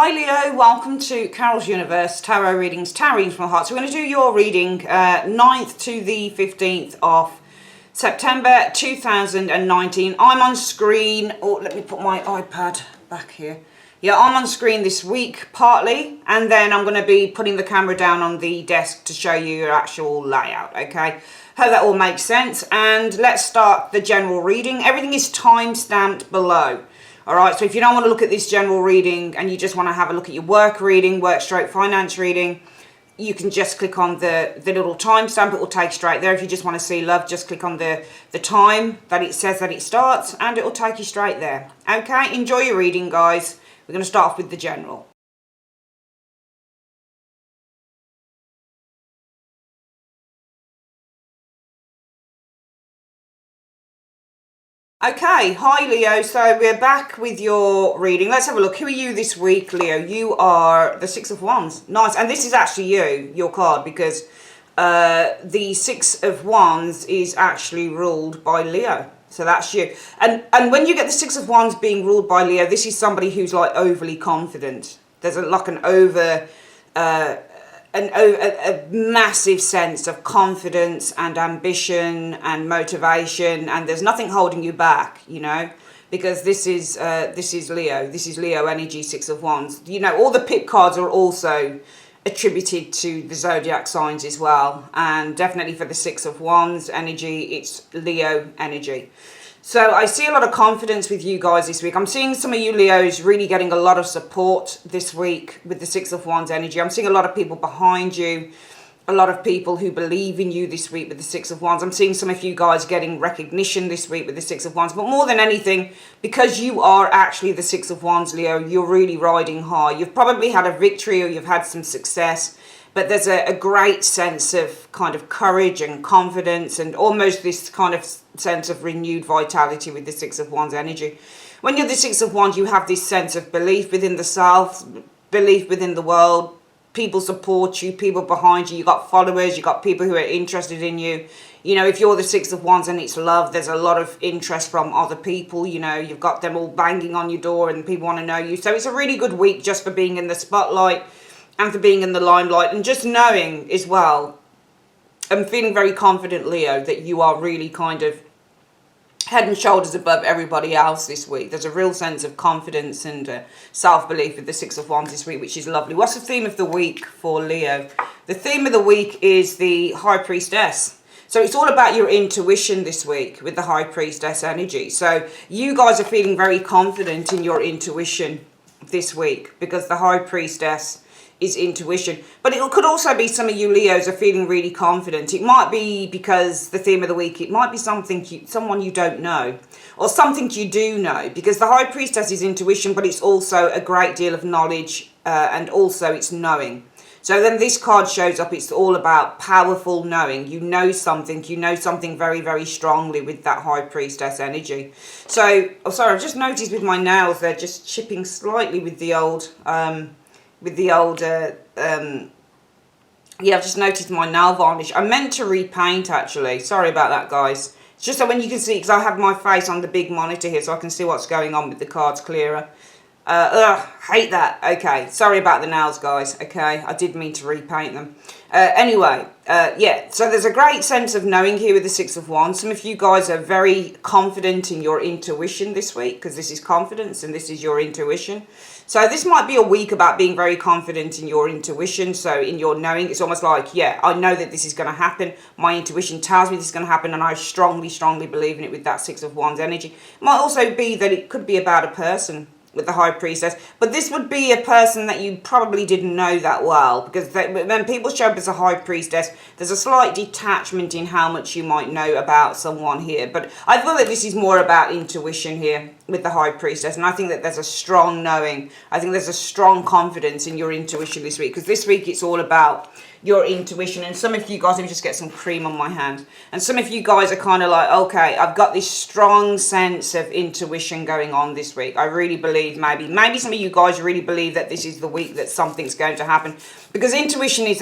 Hi Leo, welcome to Carol's Universe, Tarot Readings, Tarot Readings from the Heart. So we're going to do your reading 9th to the 15th of September 2019. I'm on screen, let me put my iPad back here. Yeah, I'm on screen this week partly, and then I'm going to be putting the camera down on the desk to show you your actual layout, okay? Hope that all makes sense, and let's start the general reading. Everything is time-stamped below. All right, so if you don't want to look at this general reading and you just want to have a look at your work reading, work/finance reading, you can just click on the little timestamp. It will take straight there. If you just want to see love, just click on the time that it says that it starts and it will take you straight there. Okay, enjoy your reading, guys. We're going to start off with the general. Okay, hi Leo, so we're back with your reading. Let's have a look. Who are you this week, Leo? You are the Six of Wands. Nice, and this is actually your card, because the Six of Wands is actually ruled by Leo. So that's you. And when you get the Six of Wands being ruled by Leo, this is somebody who's like overly confident. There's a massive sense of confidence and ambition and motivation, and there's nothing holding you back, you know, because this is Leo energy, Six of Wands. You know, all the pip cards are also attributed to the zodiac signs as well, and definitely for the Six of Wands energy, it's Leo energy. So I see a lot of confidence with you guys this week. I'm seeing some of you Leos really getting a lot of support this week with the Six of Wands energy. I'm seeing a lot of people behind you, a lot of people who believe in you this week with the Six of Wands. I'm seeing some of you guys getting recognition this week with the Six of Wands. But more than anything, because you are actually the Six of Wands, Leo, you're really riding high. You've probably had a victory or you've had some success. But there's a great sense of kind of courage and confidence and almost this kind of sense of renewed vitality with the Six of Wands energy. When you're the Six of Wands, you have this sense of belief within the self, belief within the world. People support you, people behind you. You've got followers, you've got people who are interested in you. You know, if you're the Six of Wands and it's love, there's a lot of interest from other people. You know, you've got them all banging on your door and people want to know you. So it's a really good week just for being in the spotlight and for being in the limelight, and just knowing as well, I'm feeling very confident, Leo, that you are really kind of head and shoulders above everybody else this week. There's a real sense of confidence and self-belief with the Six of Wands this week, which is lovely. What's the theme of the week for Leo? The theme of the week is the High Priestess. So it's all about your intuition this week with the High Priestess energy. So you guys are feeling very confident in your intuition this week because the High Priestess is intuition. But it could also be some of you Leos are feeling really confident. It might be because the theme of the week, it might be someone you don't know, or something you do know, because the High Priestess is intuition, but it's also a great deal of knowledge, and also it's knowing. So then this card shows up, it's all about powerful knowing. You know something very, very strongly with that High Priestess energy. So, sorry, I've just noticed with my nails, they're just chipping slightly with the old, yeah, I've just noticed my nail varnish. I meant to repaint, actually. Sorry about that, guys. It's just so when you can see, because I have my face on the big monitor here, so I can see what's going on with the cards clearer. Hate that. Okay, sorry about the nails, guys. Okay, I did mean to repaint them. Anyway, yeah, so there's a great sense of knowing here with the Six of Wands. Some of you guys are very confident in your intuition this week, because this is confidence and this is your intuition. So this might be a week about being very confident in your intuition, so in your knowing. It's almost like, yeah, I know that this is going to happen. My intuition tells me this is going to happen, and I strongly, strongly believe in it with that Six of Wands energy. It might also be that it could be about a person with the High Priestess, but this would be a person that you probably didn't know that well, because when people show up as a High Priestess, there's a slight detachment in how much you might know about someone here. But I feel that this is more about intuition here with the High Priestess, and I think that there's a strong knowing. I think there's a strong confidence in your intuition this week, because this week it's all about your intuition. And some of you guys, let me just get some cream on my hand, and some of you guys are kind of like, okay, I've got this strong sense of intuition going on this week. I really believe, maybe some of you guys really believe that this is the week that something's going to happen, because intuition is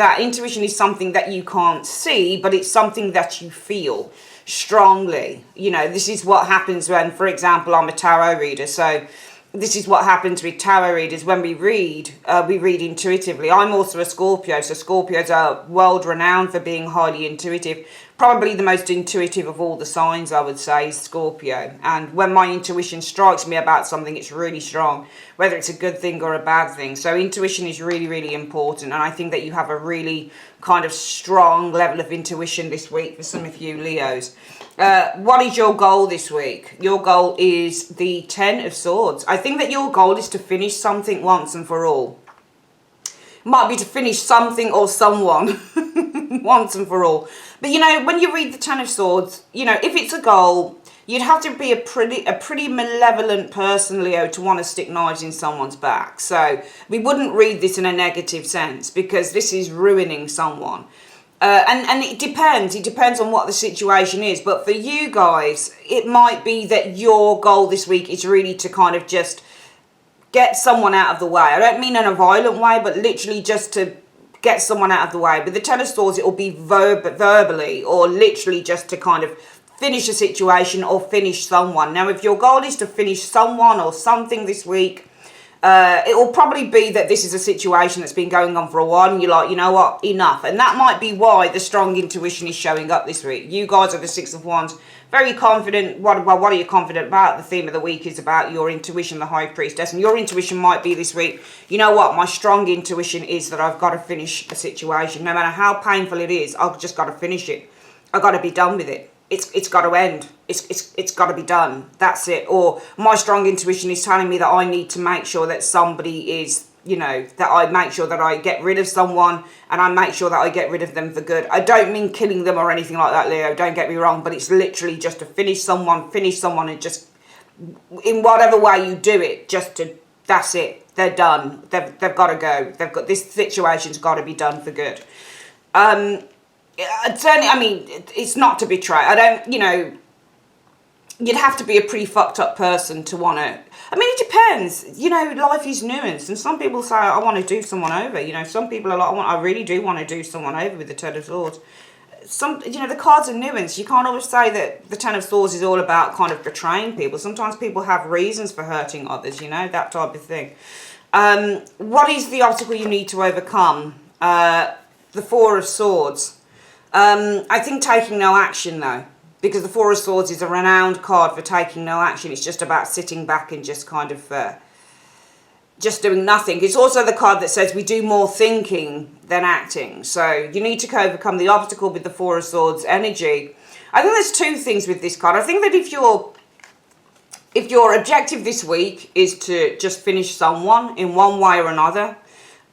something that you can't see, but it's something that you feel strongly. You know, this is what happens when, for example, I'm a tarot reader. So this is what happens with tarot readers when we read intuitively. I'm also a Scorpio, so Scorpios are world renowned for being highly intuitive. Probably the most intuitive of all the signs, I would say, is Scorpio. And when my intuition strikes me about something, it's really strong, whether it's a good thing or a bad thing. So intuition is really, really important. And I think that you have a really kind of strong level of intuition this week for some of you Leos. What is your goal this week? Your goal is the 10 of Swords. I think that your goal is to finish something once and for all. Might be to finish something or someone once and for all. But you know, when you read the 10 of Swords, you know, if it's a goal, you'd have to be a pretty malevolent person, Leo, to want to stick knives in someone's back. So we wouldn't read this in a negative sense, because this is ruining someone. And it depends on what the situation is. But for you guys, it might be that your goal this week is really to kind of just get someone out of the way. I don't mean in a violent way, but literally just to get someone out of the way. With the 10 of Swords, it will be verbally or literally just to kind of finish a situation or finish someone. Now, if your goal is to finish someone or something this week, it will probably be that this is a situation that's been going on for a while and you're like, you know what, enough. And that might be why the strong intuition is showing up this week. You guys are the 6 of Wands, very confident. What are you confident about? The theme of the week is about your intuition, the High Priestess. And your intuition might be this week, you know what, my strong intuition is that I've got to finish a situation. No matter how painful it is, I've just got to finish it. I've got to be done with it. It's got to end. It's got to be done. That's it. Or my strong intuition is telling me that I need to make sure that somebody is, you know, that I make sure that I get rid of someone and I make sure that I get rid of them for good. I don't mean killing them or anything like that, Leo. Don't get me wrong. But it's literally just to finish someone and just, in whatever way you do it, just to, that's it. They're done. They've got to go. They've got, this situation's got to be done for good. Certainly, I mean, it's not to betray. I don't, you know, you'd have to be a pretty fucked up person to want to. I mean, it depends. You know, life is nuanced, and some people say, I want to do someone over. You know, some people are like, I really do want to do someone over with the 10 of Swords. Some, you know, the cards are nuanced. You can't always say that the 10 of Swords is all about kind of betraying people. Sometimes people have reasons for hurting others, you know, that type of thing. What is the obstacle you need to overcome? The 4 of Swords. I think taking no action, though, because the 4 of Swords is a renowned card for taking no action. It's just about sitting back and just kind of just doing nothing. It's also the card that says we do more thinking than acting. So you need to overcome the obstacle with the 4 of Swords energy. I think there's 2 things with this card. I think that if your objective this week is to just finish someone in one way or another,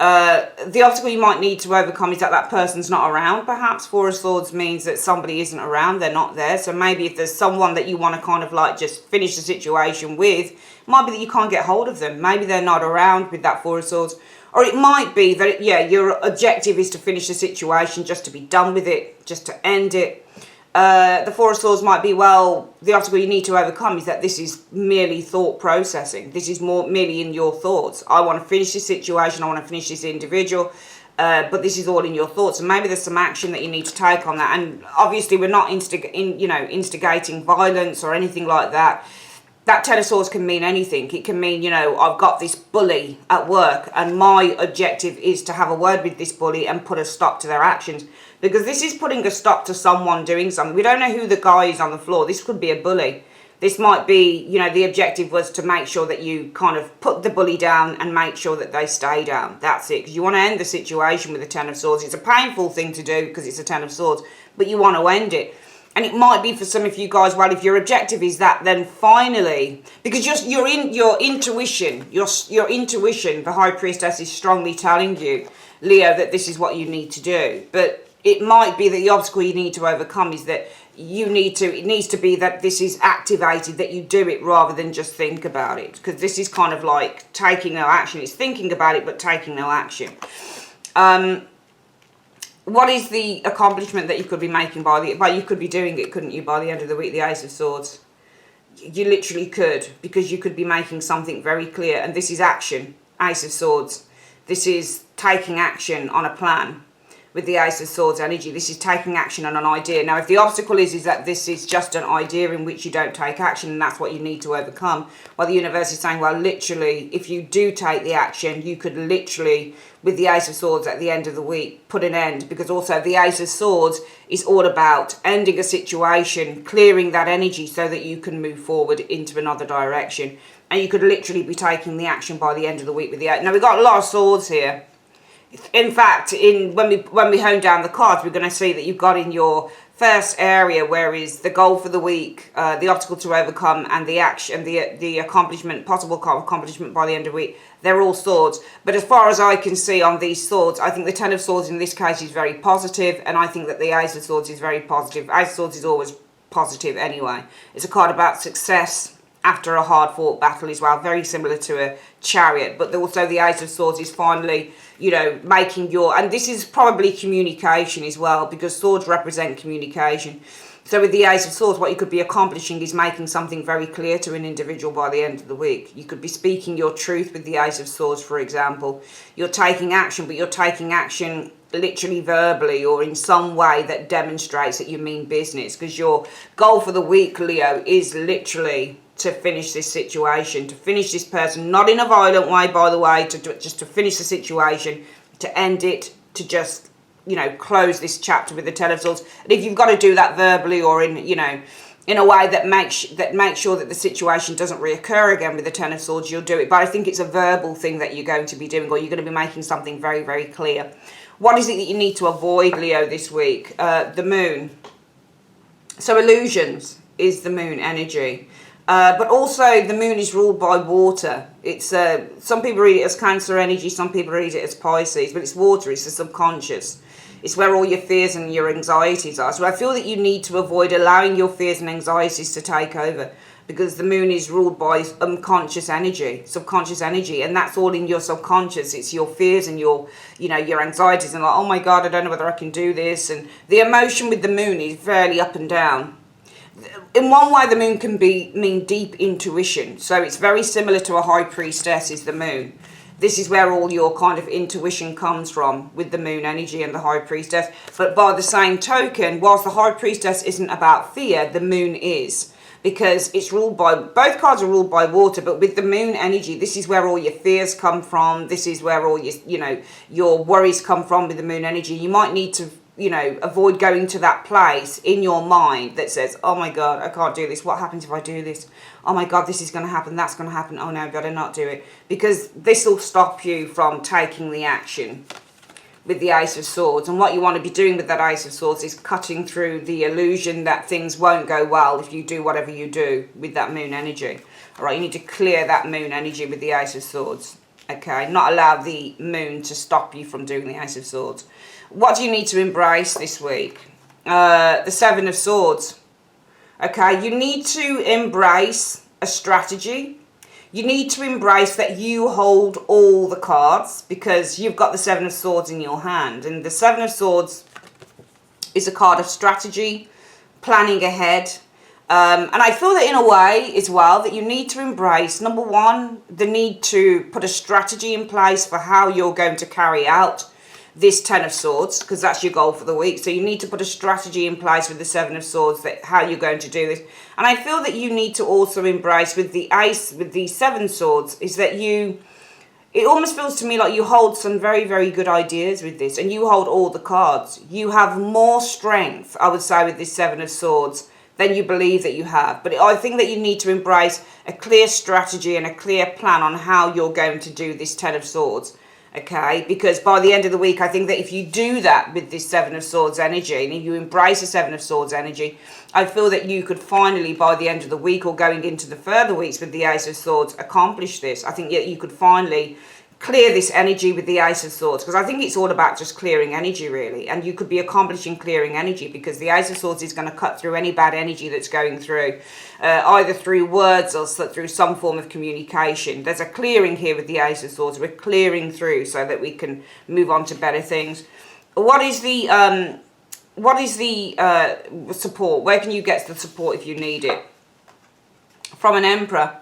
the obstacle you might need to overcome is that person's not around, perhaps. 4 of Swords means that somebody isn't around, they're not there. So maybe if there's someone that you want to kind of like just finish the situation with, it might be that you can't get hold of them. Maybe they're not around with that 4 of Swords. Or it might be that, yeah, your objective is to finish the situation, just to be done with it, just to end it. The 4 of Swords might be, well, the obstacle you need to overcome is that this is merely thought processing. This is merely in your thoughts. I want to finish this situation. I want to finish this individual. But this is all in your thoughts. And maybe there's some action that you need to take on that. And obviously we're not instigating violence or anything like that. That 10 of Swords can mean anything. It can mean, you know, I've got this bully at work and my objective is to have a word with this bully and put a stop to their actions. Because this is putting a stop to someone doing something. We don't know who the guy is on the floor. This could be a bully. This might be, you know, the objective was to make sure that you kind of put the bully down and make sure that they stay down. That's it. Because you want to end the situation with the 10 of Swords. It's a painful thing to do because it's a 10 of Swords. But you want to end it. And it might be for some of you guys, well, if your objective is that, then finally, because your intuition, the High Priestess is strongly telling you, Leo, that this is what you need to do. But it might be that the obstacle you need to overcome is that it needs to be that this is activated, that you do it rather than just think about it. Because this is kind of like taking no action. It's thinking about it, but taking no action. What is the accomplishment that you could be making you could be doing it, couldn't you, by the end of the week, the Ace of Swords? You literally could, because you could be making something very clear. And this is action, Ace of Swords. This is taking action on a plan. with the Ace of Swords energy. This is taking action on an idea. Now, if the obstacle is that this is just an idea in which you don't take action, and that's what you need to overcome, well, the universe is saying, well, literally, if you do take the action, you could literally, with the Ace of Swords at the end of the week, put an end. Because also the Ace of Swords is all about ending a situation, clearing that energy so that you can move forward into another direction. And you could literally be taking the action by the end of the week with the Ace. Now, we've got a lot of swords here. In fact, when we hone down the cards, we're going to see that you've got in your first area, where is the goal for the week, the obstacle to overcome, and the action, the accomplishment, possible accomplishment by the end of the week. They're all swords. But as far as I can see on these swords, I think the Ten of Swords in this case is very positive, and I think that the Ace of Swords is very positive. Ace of Swords is always positive anyway. It's a card about success after a hard-fought battle as well, very similar to a Chariot. But also the Ace of Swords is finally, you know, making your, and this is probably communication as well, because swords represent communication. So with the Ace of Swords, what you could be accomplishing is making something very clear to an individual by the end of the week. You could be speaking your truth with the Ace of Swords, for example. You're taking action, but you're taking action literally verbally or in some way that demonstrates that you mean business, because your goal for the week, Leo, is literally to finish this situation, to finish this person, not in a violent way, by the way, just to finish the situation, to end it, to just, you know, close this chapter with the Ten of Swords. And if you've got to do that verbally or in, you know, in a way that makes sure that the situation doesn't reoccur again with the Ten of Swords, you'll do it. But I think it's a verbal thing that you're going to be doing, or you're going to be making something very, very clear. What is it that you need to avoid, Leo, this week? The moon. So illusions is the moon energy. But also the moon is ruled by water. It's some people read it as Cancer energy, some people read it as Pisces, but it's water, it's the subconscious. It's where all your fears and your anxieties are. So I feel that you need to avoid allowing your fears and anxieties to take over, because the moon is ruled by unconscious energy, subconscious energy, and that's all in your subconscious. It's your fears and your, you know, your anxieties, and like, oh my God, I don't know whether I can do this. And the emotion with the moon is fairly up and down. In one way, the moon can mean deep intuition. So it's very similar to a high priestess is the moon. This is where all your kind of intuition comes from with the moon energy and the high priestess. But by the same token, whilst the high priestess isn't about fear, the moon is. Because it's ruled by, both cards are ruled by water, but with the moon energy, this is where all your fears come from. This is where all your, you know, your worries come from with the moon energy. You might need to, you know, avoid going to that place in your mind that says, oh my God, I can't do this. What happens if I do this? Oh my God, this is going to happen. That's going to happen. Oh no, I better not do it. Because this will stop you from taking the action with the Ace of Swords. And what you want to be doing with that Ace of Swords is cutting through the illusion that things won't go well if you do whatever you do with that moon energy. All right, you need to clear that moon energy with the Ace of Swords. Okay, not allow the moon to stop you from doing the Ace of Swords. What do you need to embrace this week? The Seven of Swords. Okay, you need to embrace a strategy. You need to embrace that you hold all the cards, because you've got the Seven of Swords in your hand. And the Seven of Swords is a card of strategy, planning ahead. And I feel that in a way as well that you need to embrace, number one, the need to put a strategy in place for how you're going to carry out this Ten of Swords, because that's your goal for the week. So you need to put a strategy in place with the Seven of Swords, that how you're going to do this. And I feel that you need to also embrace with the Ace, with the Seven Swords, is that you, it almost feels to me like you hold some very, very good ideas with this, and you hold all the cards. You have more strength, I would say, with this Seven of Swords than you believe that you have. But I think that you need to embrace a clear strategy and a clear plan on how you're going to do this Ten of Swords. Okay, because by the end of the week, I think that if you do that with this Seven of Swords energy, and if you embrace the Seven of Swords energy, I feel that you could finally, by the end of the week or going into the further weeks with the Ace of Swords, accomplish this. I think that you could finally clear this energy with the Ace of Swords, because I think it's all about just clearing energy, really. And you could be accomplishing clearing energy, because the Ace of Swords is going to cut through any bad energy that's going through, either through words or through some form of communication. There's a clearing here with the Ace of Swords. We're clearing through so that we can move on to better things. What is the support? Where can you get the support if you need it? From an Emperor.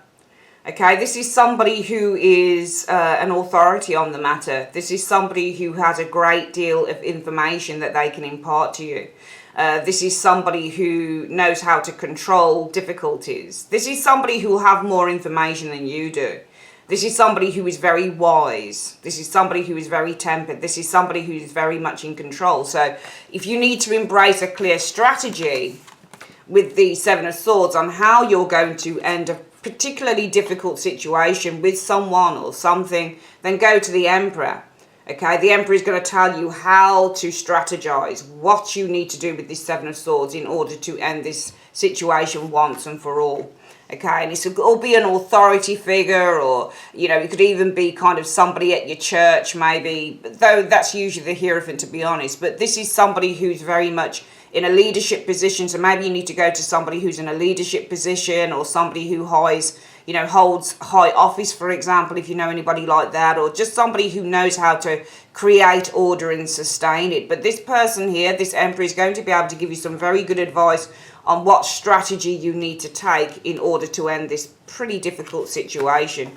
Okay, this is somebody who is an authority on the matter. This is somebody who has a great deal of information that they can impart to you. This is somebody who knows how to control difficulties. This is somebody who will have more information than you do. This is somebody who is very wise. This is somebody who is very tempered. This is somebody who is very much in control. So if you need to embrace a clear strategy with the Seven of Swords on how you're going to end a particularly difficult situation with someone or something, then go to the Emperor. Okay, the Emperor is going to tell you how to strategize, what you need to do with this Seven of Swords in order to end this situation once and for all. Okay, and it'll be an authority figure, or, you know, it could even be kind of somebody at your church maybe, though that's usually the Hierophant, to be honest. But this is somebody who's very much in a leadership position, so maybe you need to go to somebody who's in a leadership position, or somebody who holds high office, for example, if you know anybody like that, or just somebody who knows how to create order and sustain it. But this person here, this Emperor, is going to be able to give you some very good advice on what strategy you need to take in order to end this pretty difficult situation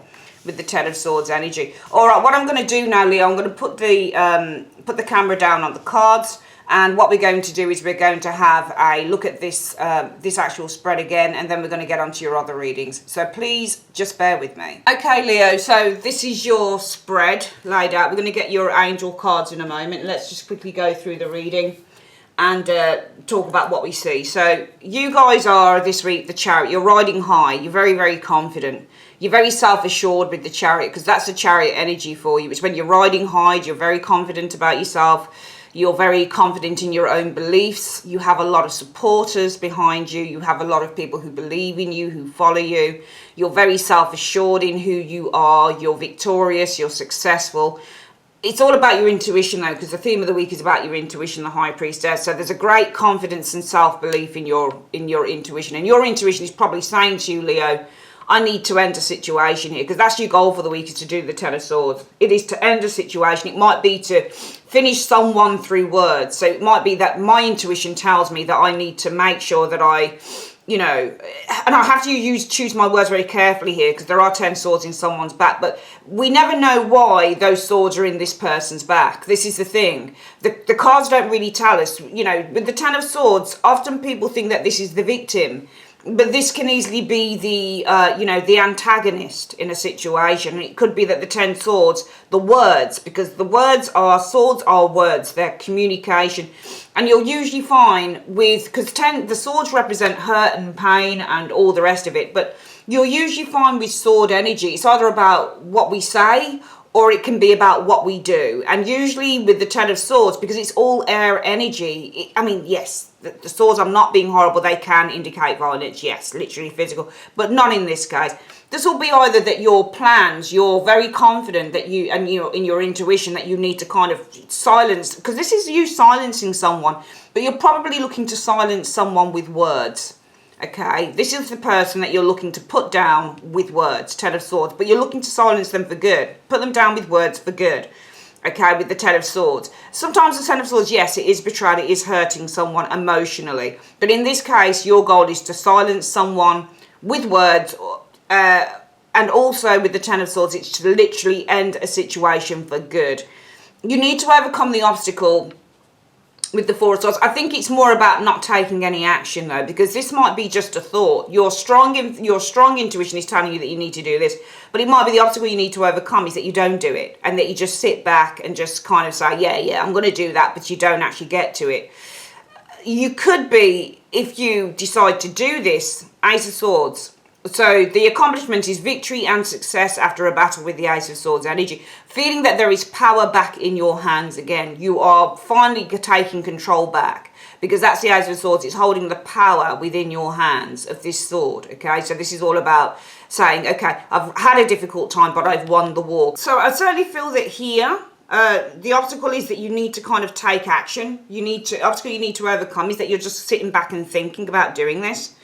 with the Ten of Swords energy. All right, what I'm going to do now, Leo, I'm going to put the camera down on the cards. And what we're going to do is we're going to have a look at this this actual spread again, and then we're going to get onto your other readings. So please just bear with me. Okay, Leo, so this is your spread laid out. We're going to get your angel cards in a moment. Let's just quickly go through the reading and talk about what we see. So you guys are this week the Chariot. You're riding high. You're very, very confident. You're very self-assured with the Chariot, because that's the Chariot energy for you. It's when you're riding high, you're very confident about yourself. You're very confident in your own beliefs. You have a lot of supporters behind you. You have a lot of people who believe in you, who follow you. You're very self-assured in who you are. You're victorious. You're successful. It's all about your intuition, though, because the theme of the week is about your intuition, the High Priestess. So there's a great confidence and self-belief in your intuition. And your intuition is probably saying to you, Leo, I need to end a situation here, because that's your goal for the week, is to do the Ten of Swords. It is to end a situation. It might be to finish someone through words. So it might be that my intuition tells me that I need to make sure that I, you know, and I have to choose my words very carefully here, because there are 10 swords in someone's back, but we never know why those swords are in this person's back. This is the thing. The cards don't really tell us. You know, with the 10 of Swords, often people think that this is the victim. But this can easily be the, the antagonist in a situation. And it could be that the 10 swords, the words, because swords are words, they're communication. And you'll usually find because the swords represent hurt and pain and all the rest of it. But you'll usually find with sword energy, it's either about what we say, or it can be about what we do. And usually with the Ten of Swords, because it's all air energy, yes, the swords, I'm not being horrible, they can indicate violence, yes, literally physical, but not in this case. This will be either that your plans, you're very confident that in your intuition that you need to kind of silence, because this is you silencing someone, but you're probably looking to silence someone with words. Okay, this is the person that you're looking to put down with words, Ten of Swords, but you're looking to silence them for good. Put them down with words for good, okay, with the Ten of Swords. Sometimes the Ten of Swords, yes, it is betrayal, it is hurting someone emotionally. But in this case, your goal is to silence someone with words, and also with the Ten of Swords, it's to literally end a situation for good. You need to overcome the obstacle with the Four of Swords. I think it's more about not taking any action, though, because this might be just a thought. Your strong intuition is telling you that you need to do this, but it might be the obstacle you need to overcome is that you don't do it, and that you just sit back and just kind of say, yeah, I'm going to do that, but you don't actually get to it. You could be, if you decide to do this, Ace of Swords. So the accomplishment is victory and success after a battle with the Ace of Swords energy. Feeling that there is power back in your hands again. You are finally taking control back, because that's the Ace of Swords. It's holding the power within your hands of this sword. Okay, so this is all about saying, okay, I've had a difficult time, but I've won the war. So I certainly feel that here, the obstacle is that you need to kind of take action. Obstacle you need to overcome is that you're just sitting back and thinking about doing this.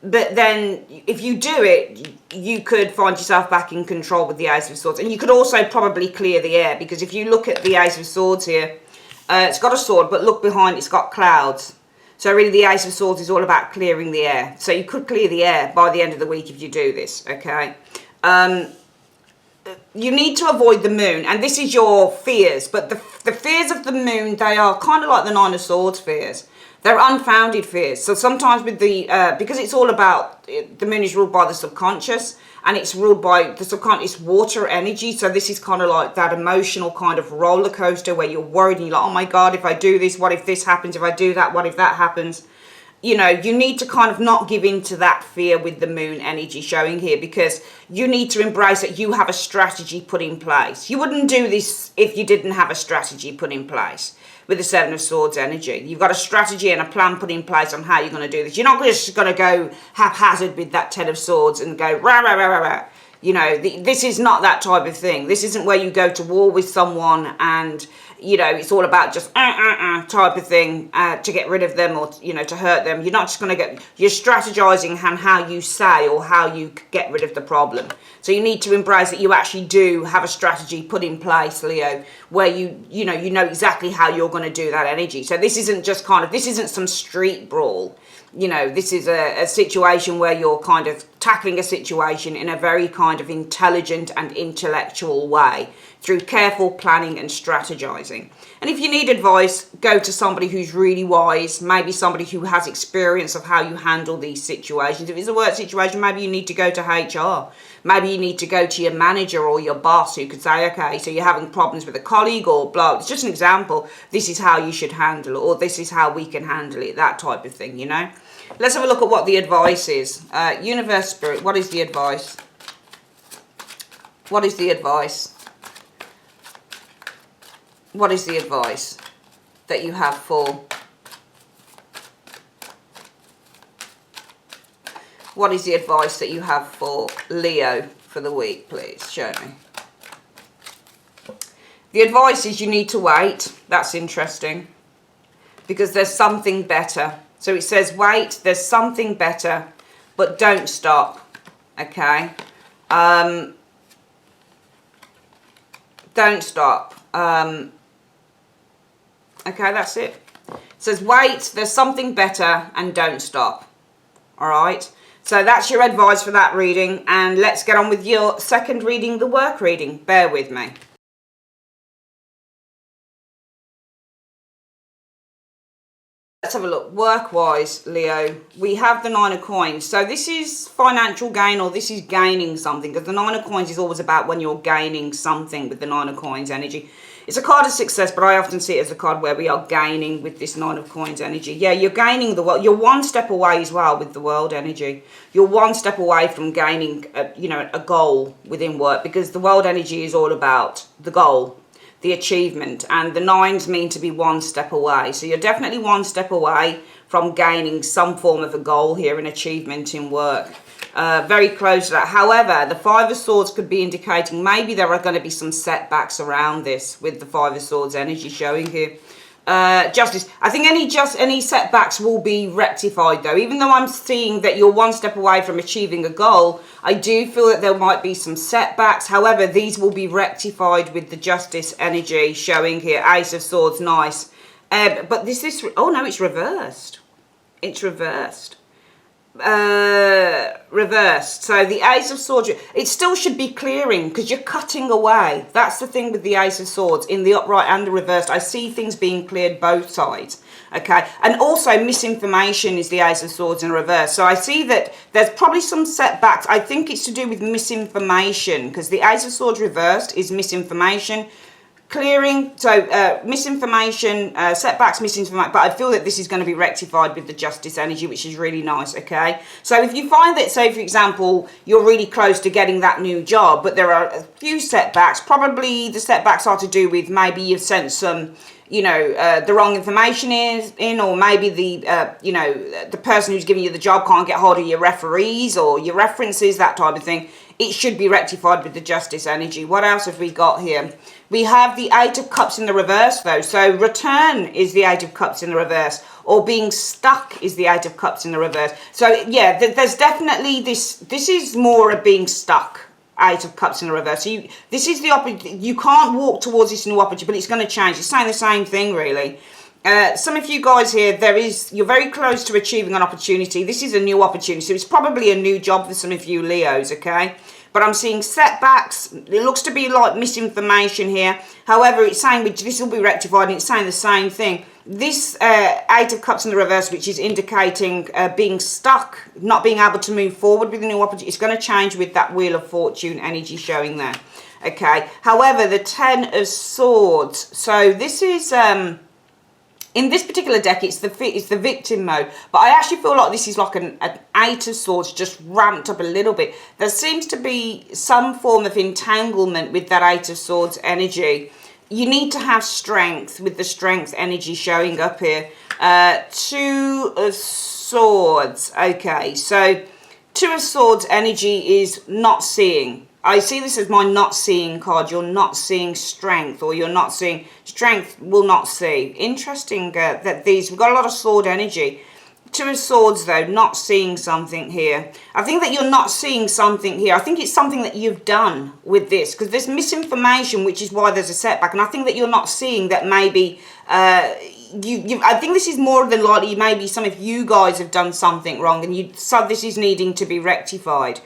But then if you do it, you could find yourself back in control with the Ace of Swords. And you could also probably clear the air, because if you look at the Ace of Swords here, it's got a sword, but look behind, it's got clouds. So really the Ace of Swords is all about clearing the air. So you could clear the air by the end of the week if you do this, okay? You need to avoid the moon, and this is your fears, but the fears of the moon, they are kind of like the Nine of Swords fears. They're unfounded fears. So sometimes with the, because it's all about, the moon is ruled by the subconscious, and it's ruled by the subconscious, water energy. So this is kind of like that emotional kind of roller coaster where you're worried and you're like, oh my God, if I do this, what if this happens? If I do that, what if that happens? You know, you need to kind of not give in to that fear with the moon energy showing here, because you need to embrace that you have a strategy put in place. You wouldn't do this if you didn't have a strategy put in place with the Seven of Swords energy. You've got a strategy and a plan put in place on how you're going to do this. You're not just going to go haphazard with that Ten of Swords and go rah, rah, rah, rah, rah. You know, this is not that type of thing. This isn't where you go to war with someone and, you know, it's all about just type of thing to get rid of them or, you know, to hurt them. You're not just going to get, you're strategizing on how you say or how you get rid of the problem. So you need to embrace that you actually do have a strategy put in place, Leo, where you know exactly how you're going to do that energy. So this isn't just kind of, this isn't some street brawl. You know, this is a situation where you're kind of tackling a situation in a very kind of intelligent and intellectual way through careful planning and strategizing. And if you need advice, go to somebody who's really wise, maybe somebody who has experience of how you handle these situations. If it's a work situation, maybe you need to go to HR. Maybe you need to go to your manager or your boss who could say, okay, so you're having problems with a colleague or blah. It's just an example. This is how you should handle it, or this is how we can handle it, that type of thing, you know. Let's have a look at what the advice is. Universe, Spirit, what is the advice? What is the advice? What is the advice that you have for? What is the advice that you have for Leo for the week, please? Show me. The advice is you need to wait. That's interesting. Because there's something better. So it says, wait, there's something better, but don't stop, okay? Don't stop. Okay, that's it. It says, wait, there's something better, and don't stop, all right? So that's your advice for that reading, and let's get on with your second reading, the work reading. Bear with me. Let's have a look. Work-wise, Leo, we have the Nine of Coins. So this is financial gain, or this is gaining something, because the Nine of Coins is always about when you're gaining something with the Nine of Coins energy. It's a card of success, but I often see it as a card where we are gaining with this Nine of Coins energy. Yeah, you're gaining the world. You're one step away as well with the world energy. You're one step away from gaining, a goal within work, because the world energy is all about the goal, the achievement, and the nines mean to be one step away. So you're definitely one step away from gaining some form of a goal here, an achievement in work. Very close to that. However, the Five of Swords could be indicating maybe there are going to be some setbacks around this with the Five of Swords energy showing here. Justice. I think any setbacks will be rectified though. Even though I'm seeing that you're one step away from achieving a goal, I do feel that there might be some setbacks. However, these will be rectified with the Justice energy showing here. Ace of Swords, nice. But this is, oh no, it's reversed. It's reversed. Reversed. So the Ace of Swords, it still should be clearing because you're cutting away. That's the thing with the Ace of Swords in the upright and the reversed. I see things being cleared both sides. Okay, and also misinformation is the Ace of Swords in reverse. So I see that there's probably some setbacks. I think it's to do with misinformation because the Ace of Swords reversed is misinformation. Clearing, so misinformation, setbacks, misinformation, but I feel that this is going to be rectified with the Justice energy, which is really nice, okay? So if you find that, say, for example, you're really close to getting that new job, but there are a few setbacks, probably the setbacks are to do with maybe you've sent some, the wrong information in, or maybe the person who's giving you the job can't get hold of your referees or your references, that type of thing. It should be rectified with the Justice energy. What else have we got here? We have the Eight of Cups in the reverse, though. So return is the Eight of Cups in the reverse, or being stuck is the Eight of Cups in the reverse. So, yeah, there's definitely this. This is more of being stuck. Eight of Cups in the reverse. So this is the opportunity. You can't walk towards this new opportunity, but it's going to change. It's saying the same thing, really. Some of you guys here, you're very close to achieving an opportunity. This is a new opportunity. So it's probably a new job for some of you Leos, okay? but I'm seeing setbacks. It looks to be like misinformation here. However, it's saying this will be rectified, and it's saying the same thing. This Eight of Cups in the reverse, which is indicating being stuck, not being able to move forward with a new opportunity, it's going to change with that Wheel of Fortune energy showing there. Okay. However, the Ten of Swords. So this is in this particular deck, it's the victim mode, but I actually feel like this is like an Eight of Swords just ramped up a little bit. There seems to be some form of entanglement with that Eight of Swords energy. You need to have strength with the strength energy showing up here. Two of Swords. Okay, so Two of Swords energy is not seeing. I see this as my not seeing card. You're not seeing strength, or you're not seeing strength, will not see. Interesting that we've got a lot of sword energy. Two of Swords, though, not seeing something here. I think that you're not seeing something here. I think it's something that you've done with this, because there's misinformation, which is why there's a setback. And I think that you're not seeing that maybe I think this is more than likely maybe some of you guys have done something wrong, and so this is needing to be rectified.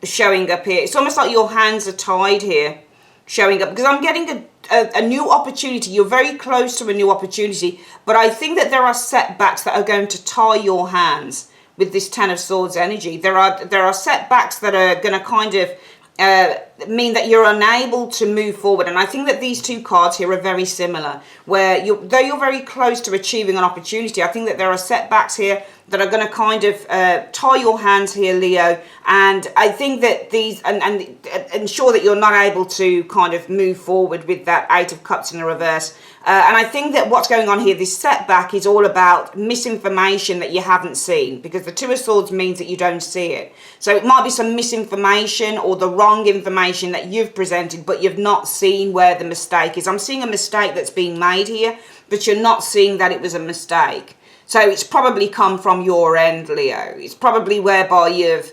Showing up here, it's almost like your hands are tied here, showing up, because I'm getting a new opportunity. You're very close to a new opportunity, but I think that there are setbacks that are going to tie your hands with this Ten of Swords energy. There are setbacks that are going to kind of mean that you're unable to move forward, and I think that these two cards here are very similar, where though you're very close to achieving an opportunity, I think that there are setbacks here that are going to kind of tie your hands here, Leo, and I think that these and ensure that you're not able to kind of move forward with that Eight of Cups in the reverse. And I think that what's going on here, this setback, is all about misinformation that you haven't seen, because the Two of Swords means that you don't see it. So it might be some misinformation or the wrong information that you've presented, but you've not seen where the mistake is. I'm seeing a mistake that's being made here, but you're not seeing that it was a mistake. So it's probably come from your end, Leo. It's probably whereby you've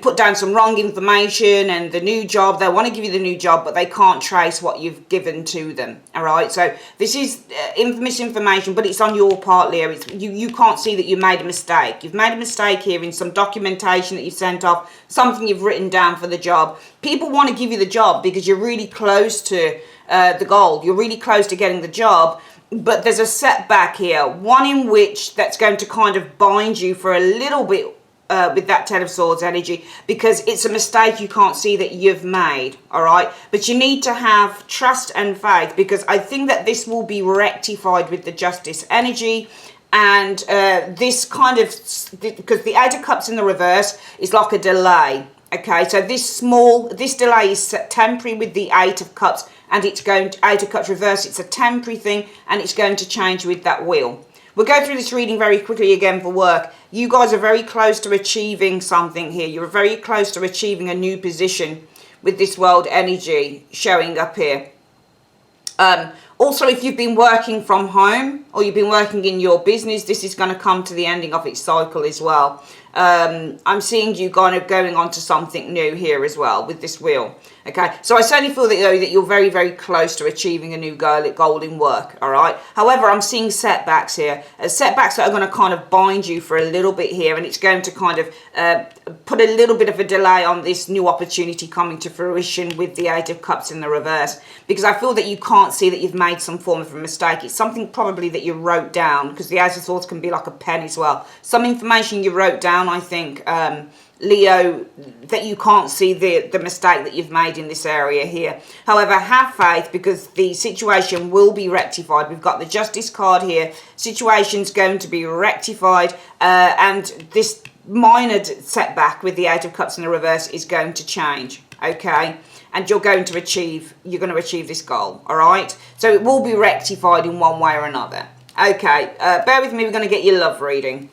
put down some wrong information, and the new job, they want to give you the new job, but they can't trace what you've given to them. All right. So this is misinformation, but it's on your part, Leo. You can't see that you made a mistake. You've made a mistake here in some documentation that you sent off, something you've written down for the job. People want to give you the job because you're really close to the goal. You're really close to getting the job. But there's a setback here, one in which that's going to kind of bind you for a little bit with that Ten of Swords energy, because it's a mistake you can't see that you've made, all right? But you need to have trust and faith, because I think that this will be rectified with the Justice energy. And this kind of, because the Eight of Cups in the reverse is like a delay. Okay, so this delay is temporary with the Eight of Cups, and it's going to, Eight of Cups reverse, it's a temporary thing, and it's going to change with that wheel. We'll go through this reading very quickly again for work. You guys are very close to achieving something here. You're very close to achieving a new position with this world energy showing up here. Also, if you've been working from home or you've been working in your business, this is going to come to the ending of its cycle as well. I'm seeing you kind of going on to something new here as well with this wheel. Okay, so I certainly feel that you're very, very close to achieving a new goal in work, all right? However, I'm seeing setbacks here, setbacks that are going to kind of bind you for a little bit here, and it's going to kind of put a little bit of a delay on this new opportunity coming to fruition with the Eight of Cups in the reverse, because I feel that you can't see that you've made some form of a mistake. It's something probably that you wrote down, because the Ace of Swords can be like a pen as well. Some information you wrote down, I think, Leo, that you can't see the mistake that you've made in this area here. However, have faith, because the situation will be rectified. We've got the Justice card here. Situation's going to be rectified, and this minor setback with the Eight of Cups in the reverse is going to change. Okay, and you're going to achieve this goal. All right, so it will be rectified in one way or another. Okay, bear with me. We're going to get your love reading.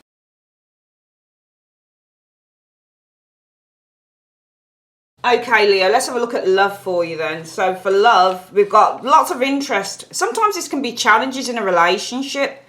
Okay, Leo, let's have a look at love for you then. So for love, we've got lots of interest. Sometimes this can be challenges in a relationship,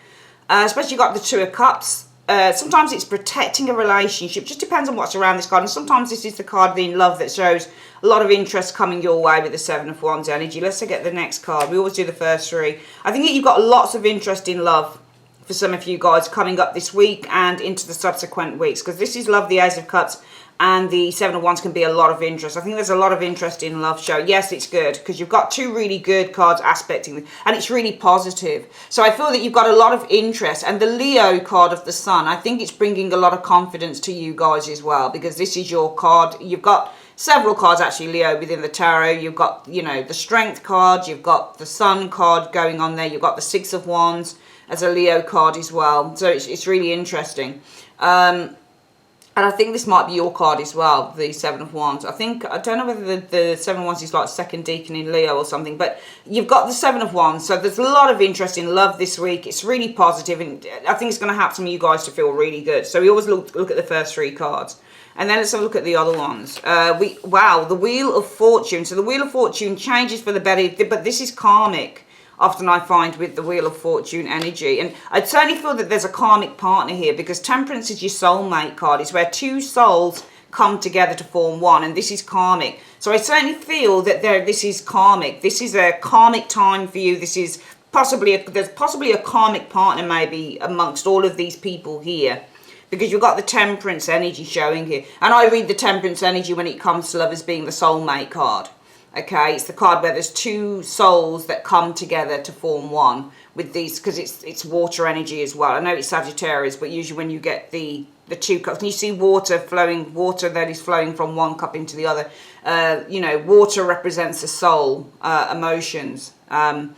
especially you've got the Two of Cups. Sometimes it's protecting a relationship. Just depends on what's around this card. And sometimes this is the card in love that shows a lot of interest coming your way with the Seven of Wands energy. Let's get the next card. We always do the first three. I think that you've got lots of interest in love for some of you guys coming up this week and into the subsequent weeks, because this is love, the Ace of Cups, and the Seven of Wands can be a lot of interest. I think there's a lot of interest in love show. Yes, it's good because you've got two really good cards aspecting, and it's really positive. So I feel that you've got a lot of interest. And the Leo card of the Sun, I think it's bringing a lot of confidence to you guys as well, because this is your card. You've got several cards actually, Leo, within the tarot. You've got, you know, the Strength card, you've got the Sun card going on there, you've got the Six of Wands as a Leo card as well. So it's really interesting. And I think this might be your card as well, the Seven of Wands. I don't know whether the Seven of Wands is like second deacon in Leo or something, but you've got the Seven of Wands. So there's a lot of interest in love this week. It's really positive, and I think it's going to help some of you guys to feel really good. So we always look at the first three cards. And then let's have a look at the other ones. Wow, the Wheel of Fortune. So the Wheel of Fortune changes for the better, but this is karmic. Often I find with the Wheel of Fortune energy. And I certainly feel that there's a karmic partner here, because Temperance is your soulmate card. It's where two souls come together to form one, and this is karmic. So I certainly feel that this is karmic. This is a karmic time for you. This is there's possibly a karmic partner maybe amongst all of these people here, because you've got the Temperance energy showing here. And I read the Temperance energy when it comes to love as being the soulmate card. Okay, it's the card where there's two souls that come together to form one with these, because it's water energy as well. I know it's Sagittarius, but usually when you get the two cups, and you see water that is flowing from one cup into the other. You know, water represents the soul, emotions, the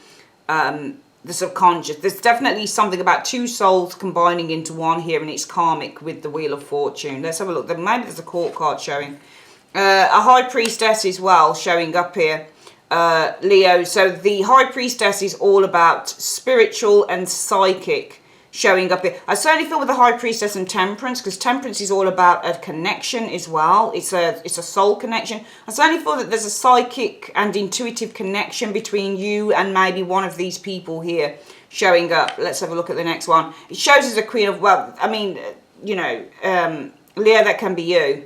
subconscious. There's definitely something about two souls combining into one here, and it's karmic with the Wheel of Fortune. Let's have a look. Maybe there's a Court card showing. A High Priestess as well showing up here, Leo. So the High Priestess is all about spiritual and psychic showing up here. I certainly feel with the High Priestess and Temperance, because Temperance is all about a connection as well. It's a soul connection. I certainly feel that there's a psychic and intuitive connection between you and maybe one of these people here showing up. Let's have a look at the next one. It shows as a Queen of, well, I mean, you know, Leo, that can be you.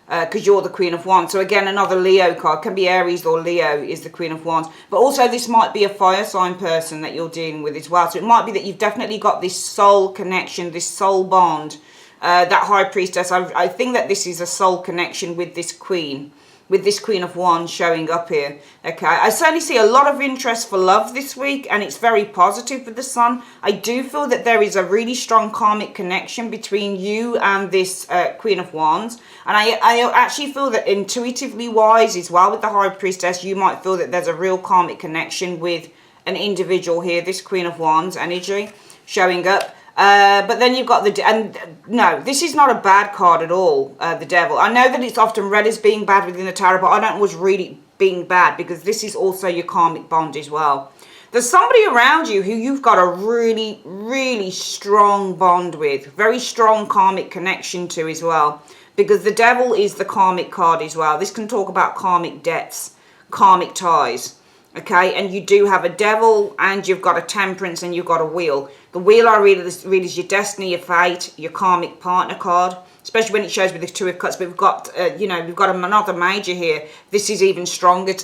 Because you're the Queen of Wands. So again, another Leo card. Can be Aries or Leo is the Queen of Wands. But also this might be a fire sign person that you're dealing with as well. So it might be that you've definitely got this soul connection, this soul bond. That High Priestess, I think that this is a soul connection with this Queen. With this Queen of Wands showing up here. Okay, I certainly see a lot of interest for love this week, and it's very positive with the Sun. I do feel that there is a really strong karmic connection between you and this Queen of Wands. And I actually feel that intuitively wise as well with the High Priestess, you might feel that there's a real karmic connection with an individual here, this Queen of Wands energy showing up. But then you've got no, this is not a bad card at all, the Devil. I know that it's often read as being bad within the tarot, but I don't always read it being bad, because this is also your karmic bond as well. There's somebody around you who you've got a really, really strong bond with, very strong karmic connection to as well, because the Devil is the karmic card as well. This can talk about karmic debts, karmic ties. Okay, and you do have a Devil, and you've got a Temperance, and you've got a Wheel. The Wheel I read is your destiny, your fate, your karmic partner card, especially when it shows with the Two of Cups. But we've got, you know, we've got another major here. This is even stronger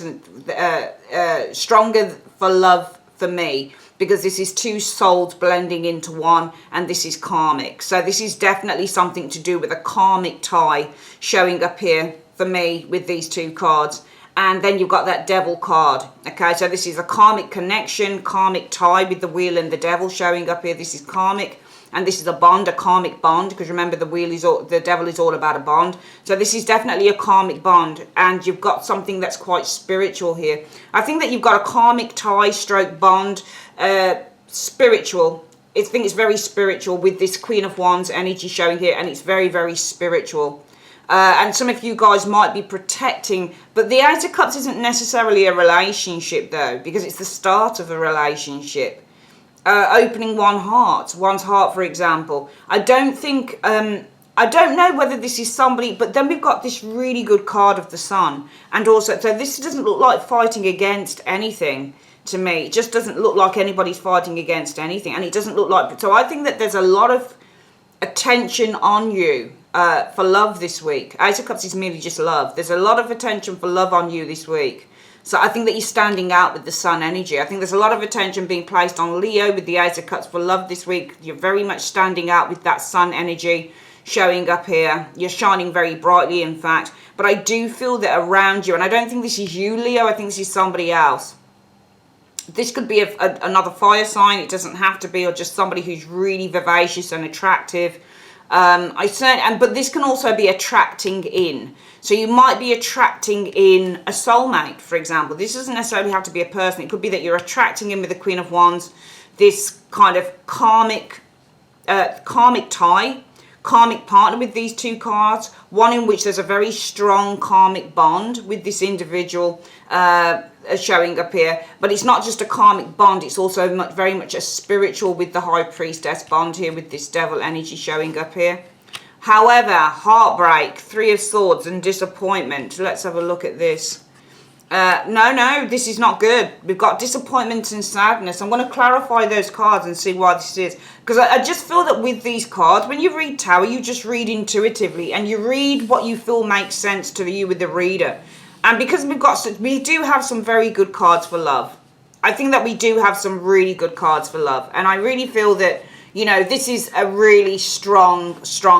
stronger for love for me, because this is two souls blending into one, and this is karmic. So this is definitely something to do with a karmic tie showing up here for me with these two cards. And then you've got that Devil card. Okay, so this is a karmic connection, karmic tie with the Wheel and the Devil showing up here. This is karmic, and this is a bond, a karmic bond, because remember the Devil is all about a bond. So this is definitely a karmic bond, and you've got something that's quite spiritual here. I think that you've got a karmic tie stroke bond, spiritual. I think it's very spiritual with this Queen of Wands energy showing here, and it's very, very spiritual. And some of you guys might be protecting, but the Eight of Cups isn't necessarily a relationship though, because it's the start of a relationship. Opening one's heart, for example. I don't think, I don't know whether this is somebody, but then we've got this really good card of the Sun. And also, so this doesn't look like fighting against anything to me. It just doesn't look like anybody's fighting against anything. And it doesn't look like, so I think that there's a lot of attention on you. For love this week. Eight of Cups is merely just love. There's a lot of attention for love on you this week. So I think that you're standing out with the Sun energy. I think there's a lot of attention being placed on Leo with the Eight of Cups for love this week. You're very much standing out with that Sun energy showing up here. You're shining very brightly, in fact. But I do feel that around you, and I don't think this is you, Leo, I think this is somebody else. This could be another fire sign. It doesn't have to be, or just somebody who's really vivacious and attractive. But this can also be attracting in. So you might be attracting in a soulmate, for example. This doesn't necessarily have to be a person. It could be that you're attracting in with the Queen of Wands, this kind of karmic tie, karmic partner with these two cards. One in which there's a very strong karmic bond with this individual showing up here. But it's not just a karmic bond. It's also very much a spiritual with the High Priestess bond here with this Devil energy showing up here. However, heartbreak, Three of Swords, and disappointment. Let's have a look at this. No, this is not good. We've got disappointment and sadness. I'm going to clarify those cards and see why this is. Because I just feel that with these cards, when you read Tower, you just read intuitively. And you read what you feel makes sense to you with the reader. And because we do have some very good cards for love. I think that we do have some really good cards for love. And I really feel that, you know, this is a really strong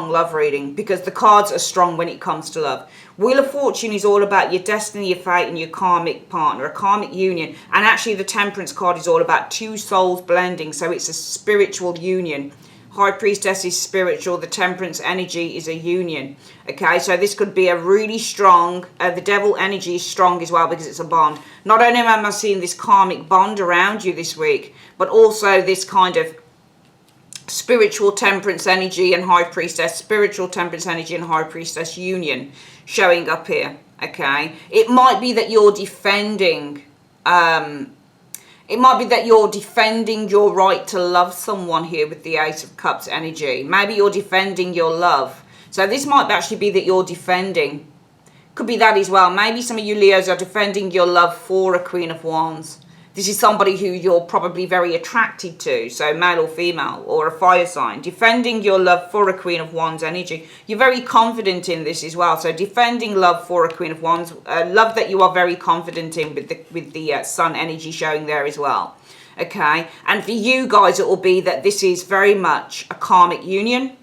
love reading. Because the cards are strong when it comes to love. Wheel of Fortune is all about your destiny, your fate, and your karmic partner, a karmic union. And actually the Temperance card is all about two souls blending. So it's a spiritual union. High Priestess is spiritual. The Temperance energy is a union. Okay, so this could be a really strong, the Devil energy is strong as well because it's a bond. Not only am I seeing this karmic bond around you this week, but also this kind of spiritual Temperance energy and High Priestess, spiritual Temperance energy and High Priestess union showing up here. Okay, it might be that you're defending your right to love someone here with the Ace of Cups energy. Maybe you're defending your love. So this might actually be that you're defending. Could be that as well. Maybe some of you Leos are defending your love for a Queen of Wands. This is somebody who you're probably very attracted to, so male or female, or a fire sign. Defending your love for a Queen of Wands energy. You're very confident in this as well. So defending love for a Queen of Wands, love that you are very confident in with the Sun energy showing there as well. Okay, and for you guys, it will be that this is very much a karmic union,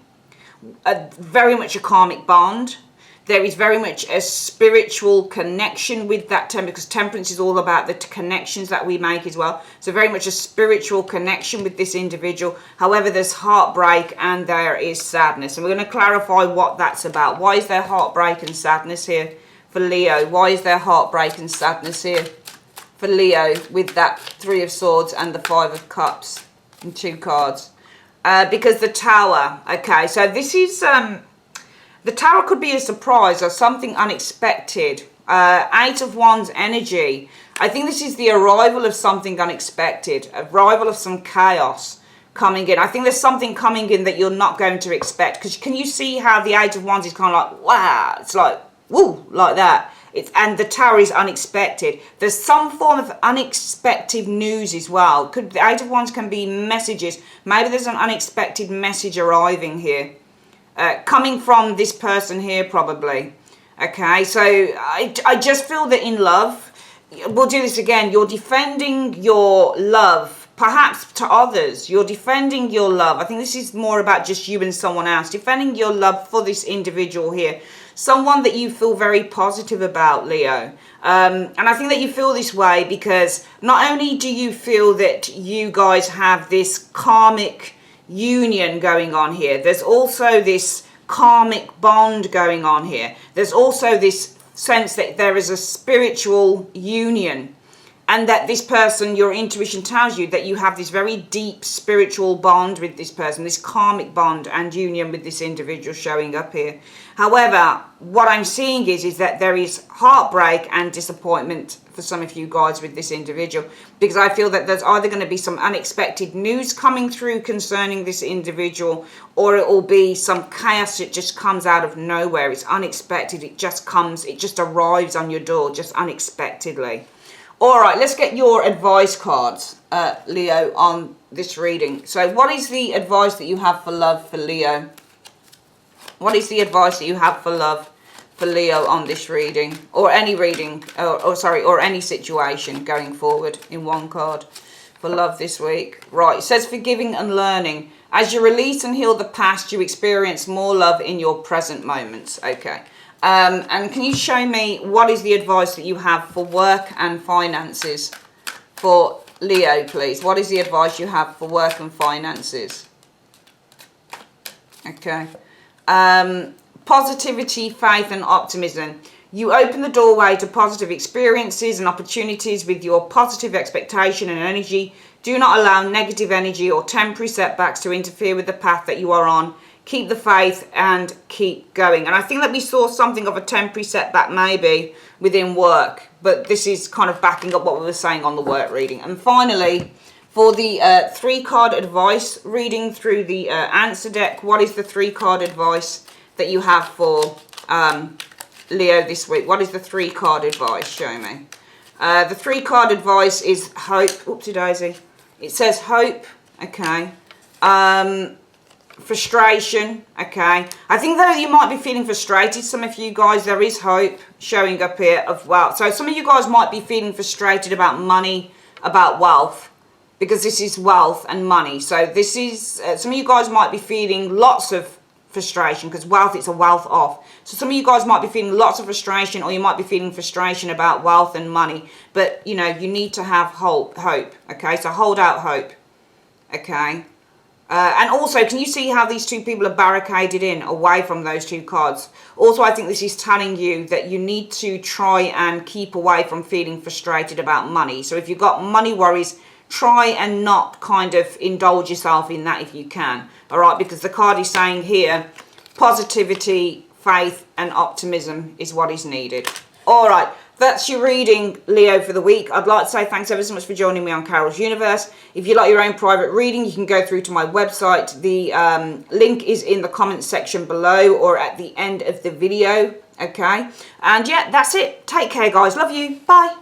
very much a karmic bond. There is very much a spiritual connection with that Temperance, because Temperance is all about the connections that we make as well. So very much a spiritual connection with this individual. However, there's heartbreak and there is sadness. And we're going to clarify what that's about. Why is there heartbreak and sadness here for Leo? Why is there heartbreak and sadness here for Leo with that Three of Swords and the Five of Cups and two cards? Because the Tower. Okay, so this is... the Tower could be a surprise or something unexpected. Eight of Wands energy. I think this is the arrival of something unexpected. Arrival of some chaos coming in. I think there's something coming in that you're not going to expect. Because can you see how the Eight of Wands is kind of like, wow. It's like, woo, like that. And the Tower is unexpected. There's some form of unexpected news as well. The Eight of Wands can be messages. Maybe there's an unexpected message arriving here. Coming from this person here, probably. Okay, so I just feel that in love, we'll do this again. You're defending your love, perhaps to others. You're defending your love. I think this is more about just you and someone else. Defending your love for this individual here. Someone that you feel very positive about, Leo. And I think that you feel this way because not only do you feel that you guys have this karmic union going on here, there's also this karmic bond going on here. There's also this sense that there is a spiritual union, and that this person, your intuition tells you that you have this very deep spiritual bond with this person, this karmic bond and union with this individual showing up here. However, what I'm seeing is that there is heartbreak and disappointment for some of you guys with this individual, because I feel that there's either going to be some unexpected news coming through concerning this individual, or it will be some chaos that just comes out of nowhere. It's unexpected. It just comes, it just arrives on your door just unexpectedly. All right, let's get your advice cards, Leo, on this reading. So what is the advice that you have for love for Leo? What is the advice that you have for love for Leo on this reading? Or any reading, or any situation going forward in one card for love this week. Right, it says forgiving and learning. As you release and heal the past, you experience more love in your present moments. Okay. And can you show me what is the advice that you have for work and finances for Leo, please? What is the advice you have for work and finances? Okay. Positivity, faith, and optimism. You open the doorway to positive experiences and opportunities with your positive expectation and energy. Do not allow negative energy or temporary setbacks to interfere with the path that you are on. Keep the faith and keep going. And I think that we saw something of a temporary setback maybe within work, but this is kind of backing up what we were saying on the work reading. And finally, for the 3-card advice, reading through the answer deck, what is the 3-card advice that you have for Leo this week? What is the 3-card advice? Show me. The 3-card advice is hope. Oopsie daisy. It says hope. Okay. Frustration. Okay. I think that you might be feeling frustrated. Some of you guys, there is hope showing up here of wealth. So some of you guys might be feeling frustrated about money, about wealth, because this is wealth and money. So this is, some of you guys might be feeling lots of frustration, because wealth, it's a wealth off. So some of you guys might be feeling lots of frustration, or you might be feeling frustration about wealth and money. But, you know, you need to have hope. Okay, so hold out hope. Okay. And also, can you see how these two people are barricaded in away from those 2 cards? Also, I think this is telling you that you need to try and keep away from feeling frustrated about money. So if you've got money worries, try and not kind of indulge yourself in that if you can. All right, because the card is saying here, positivity, faith, and optimism is what is needed. All right, that's your reading, Leo, for the week. I'd like to say thanks ever so much for joining me on Carol's Universe. If you like your own private reading, you can go through to my website. The link is in the comments section below or at the end of the video. Okay, and yeah, that's it. Take care, guys. Love you. Bye.